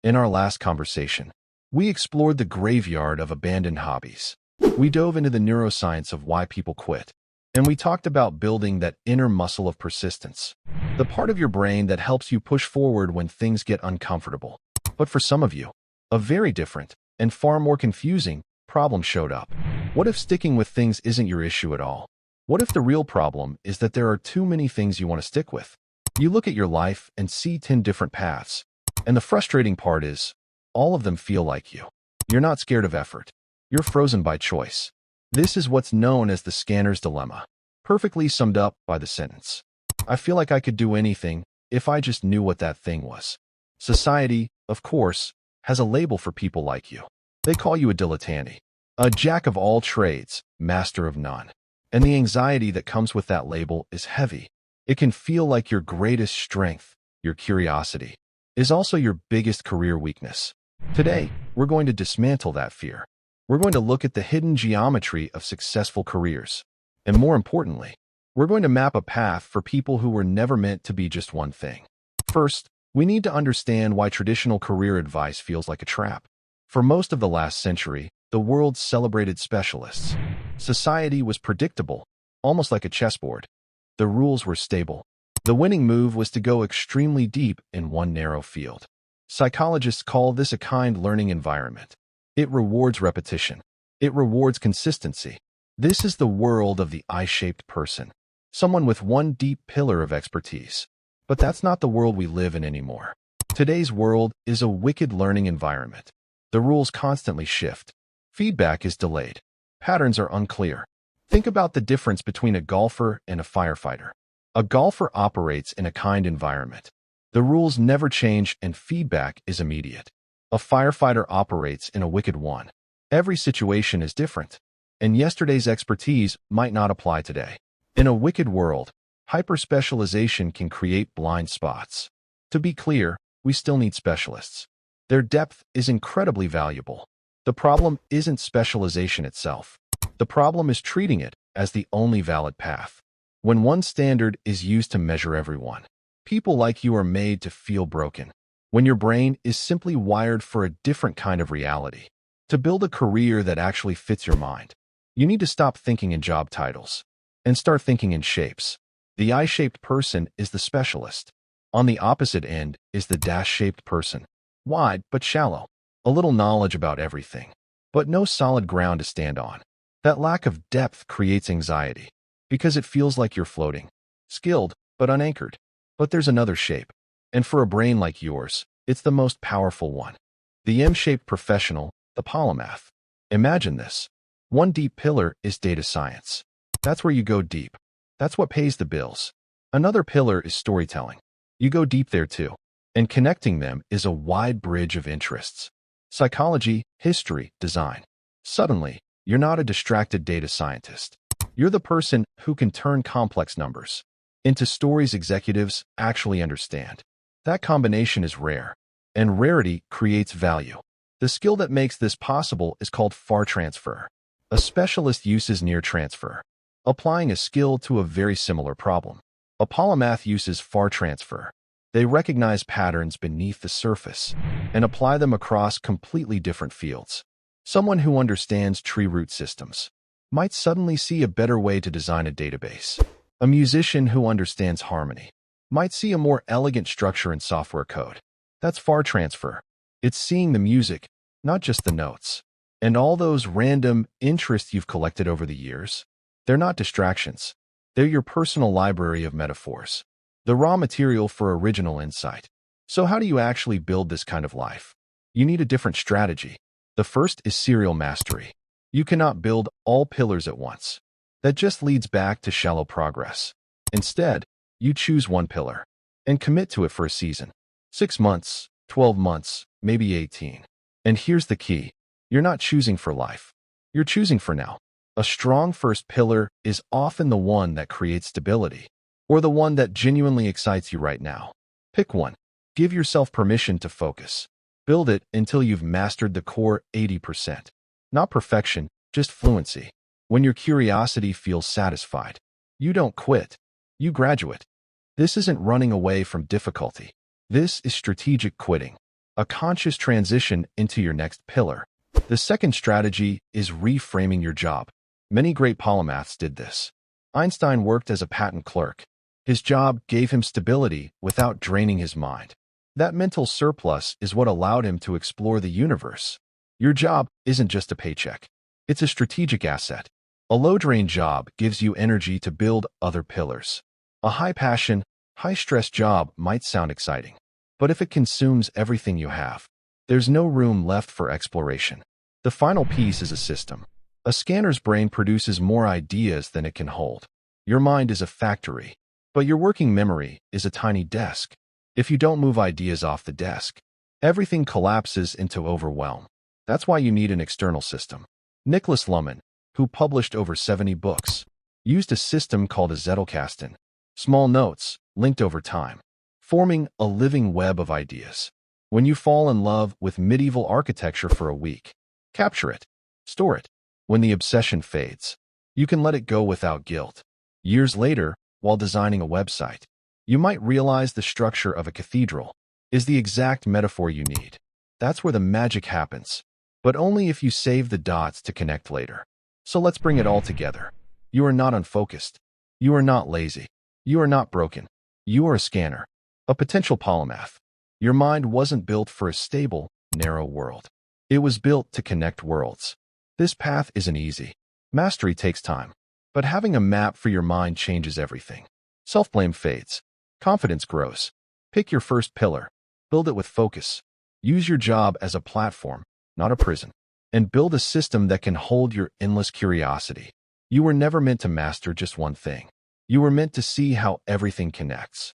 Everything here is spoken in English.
In our last conversation, we explored the graveyard of abandoned hobbies. We dove into the neuroscience of why people quit, and we talked about building that inner muscle of persistence, the part of your brain that helps you push forward when things get uncomfortable. But for some of you, a very different and far more confusing problem showed up. What if sticking with things isn't your issue at all? What if the real problem is that there are too many things you want to stick with? You look at your life and see 10 different paths, and the frustrating part is, all of them feel like you. You're not scared of effort. You're frozen by choice. This is what's known as the scanner's dilemma, perfectly summed up by the sentence, I feel like I could do anything if I just knew what that thing was. Society, of course, has a label for people like you. They call you a dilettante, a jack of all trades, master of none. And the anxiety that comes with that label is heavy. It can feel like your greatest strength, your curiosity, is also your biggest career weakness. Today, we're going to dismantle that fear. We're going to look at the hidden geometry of successful careers. And more importantly, we're going to map a path for people who were never meant to be just one thing. First, we need to understand why traditional career advice feels like a trap. For most of the last century, the world celebrated specialists. Society was predictable, almost like a chessboard. The rules were stable. The winning move was to go extremely deep in one narrow field. Psychologists call this a kind learning environment. It rewards repetition. It rewards consistency. This is the world of the I-shaped person, someone with one deep pillar of expertise. But that's not the world we live in anymore. Today's world is a wicked learning environment. The rules constantly shift. Feedback is delayed. Patterns are unclear. Think about the difference between a golfer and a firefighter. A golfer operates in a kind environment. The rules never change and feedback is immediate. A firefighter operates in a wicked one. Every situation is different, and yesterday's expertise might not apply today. In a wicked world, hyper-specialization can create blind spots. To be clear, we still need specialists. Their depth is incredibly valuable. The problem isn't specialization itself. The problem is treating it as the only valid path. When one standard is used to measure everyone, people like you are made to feel broken. When your brain is simply wired for a different kind of reality. To build a career that actually fits your mind, you need to stop thinking in job titles and start thinking in shapes. The I-shaped person is the specialist. On the opposite end is the dash-shaped person. Wide but shallow. A little knowledge about everything, but no solid ground to stand on. That lack of depth creates anxiety because it feels like you're floating, skilled but unanchored. But there's another shape, and for a brain like yours, it's the most powerful one. The M-shaped professional, the polymath. Imagine this. One deep pillar is data science. That's where you go deep. That's what pays the bills. Another pillar is storytelling. You go deep there too. And connecting them is a wide bridge of interests. Psychology, history, design. Suddenly, you're not a distracted data scientist. You're the person who can turn complex numbers into stories executives actually understand. That combination is rare, and rarity creates value. The skill that makes this possible is called far transfer. A specialist uses near transfer, applying a skill to a very similar problem. A polymath uses far transfer. They recognize patterns beneath the surface and apply them across completely different fields. Someone who understands tree root systems might suddenly see a better way to design a database. A musician who understands harmony might see a more elegant structure in software code. That's far transfer. It's seeing the music, not just the notes. And all those random interests you've collected over the years, they're not distractions. They're your personal library of metaphors, the raw material for original insight. So how do you actually build this kind of life? You need a different strategy. The first is serial mastery. You cannot build all pillars at once. That just leads back to shallow progress. Instead, you choose one pillar and commit to it for a season. 6 months, 12 months, maybe 18. And here's the key. You're not choosing for life. You're choosing for now. A strong first pillar is often the one that creates stability, or the one that genuinely excites you right now. Pick one. Give yourself permission to focus. Build it until you've mastered the core 80%. Not perfection, just fluency. When your curiosity feels satisfied, you don't quit. You graduate. This isn't running away from difficulty. This is strategic quitting. a conscious transition into your next pillar. The second strategy is reframing your job. Many great polymaths did this. Einstein worked as a patent clerk. His job gave him stability without draining his mind. That mental surplus is what allowed him to explore the universe. Your job isn't just a paycheck. It's a strategic asset. A low-drain job gives you energy to build other pillars. A high-passion, high-stress job might sound exciting, but if it consumes everything you have, there's no room left for exploration. The final piece is a system. A scanner's brain produces more ideas than it can hold. Your mind is a factory, but your working memory is a tiny desk. If you don't move ideas off the desk, everything collapses into overwhelm. That's why you need an external system. Nicholas Luhmann, who published over 70 books, used a system called a Zettelkasten. Small notes, linked over time, forming a living web of ideas. When you fall in love with medieval architecture for a week, capture it, store it. When the obsession fades, you can let it go without guilt. Years later, while designing a website, you might realize the structure of a cathedral is the exact metaphor you need. That's where the magic happens, but only if you save the dots to connect later. So let's bring it all together. You are not unfocused. You are not lazy. You are not broken. You are a scanner, a potential polymath. Your mind wasn't built for a stable, narrow world. It was built to connect worlds. This path isn't easy. Mastery takes time, but having a map for your mind changes everything. Self-blame fades. Confidence grows. Pick your first pillar. Build it with focus. Use your job as a platform, not a prison. And build a system that can hold your endless curiosity. You were never meant to master just one thing. You were meant to see how everything connects.